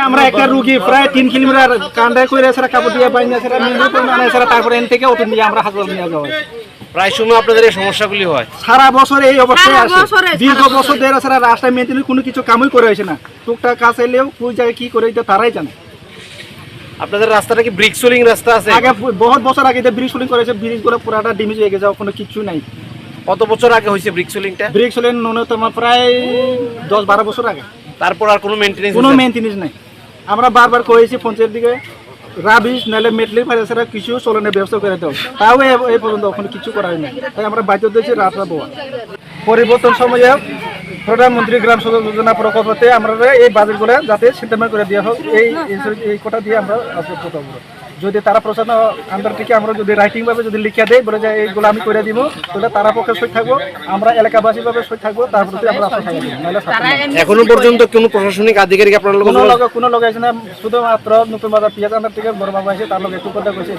আমরা একটা রুগী প্রায় 3 কিলোমিটার কান্ডায় করে সেটা কাপড় দিয়ে বাইনা সেটা নিয়ে করে সেটা তারপরে এন থেকে অটো নিয়ে আমরা হাসপাতাল নিয়ে যাওয়া হয়। প্রায় সময় আপনাদের এই সমস্যাগুলি হয়। সারা বছর এই অবস্থায় আছে, দীর্ঘ বছর ধরে সারা রাস্তায় মেনটেন কোনো কিছু কামই করে হয়েছে না। টুকটাক কাজ এলেও কোন জায়গায় কি করে এটা তারাই জানে। আপনাদের রাস্তাটা কি ব্রিক সোলিং রাস্তা আছে? আগে বহুত বছর আগে ব্রিজ সোলিং করেছে, ব্রিজ করে পুরাটা ড্যামেজ হয়ে গেছে, কোনো কিছু নাই। কত বছর আগে হয়েছে ব্রিক সোলিংটা? ব্রিজ সোলিং ন্যূনতম প্রায় 10-12 বছর আগে। তারপর আর কোনো মেইনটেনেন্স? কোনো মেইনটেনেন্স নাই। আমরা বারবার কয়েছি পঞ্চায়েত দিকে রাবিশ নাহলে মেটলি ফাইন্যান্সেরা কিছু চলনের ব্যবস্থা করে দাও, তাও এই পর্যন্ত ওখানে কিছু করা হয় না। তাই আমরা বাধ্য দিয়েছি রাস্তা দেওয়া। পরিবর্তন সময়ে প্রধানমন্ত্রী গ্রাম সড়ক যোজনা প্রকল্পতে আমরা এই বাজেটগুলো যাতে সেটেলমেন্ট করে দেওয়া হোক, এই কোটা দিয়ে আমরা করতে পারবো। যদি তারা প্রশাসন আন্ডার থেকে আমরা যদি রাইটিং ভাবে যদি লিখে দেয় বলে যে এইগুলো আমি করে দিব, তাহলে তারা পক্ষে সই থাকবো, আমরা এলাকাবাসী ভাবে সই থাকবো, তার প্রতি আমরা আশা থাকবো। এখনো পর্যন্ত কোনো প্রশাসনিক আধিকারিক আপনার কোনো লোক আছে না, শুধুমাত্র নতুন বাজার পিঁয়াজ আন্ডার থেকে বড় বাবা এসে তার লোক একটু কথা কইছে।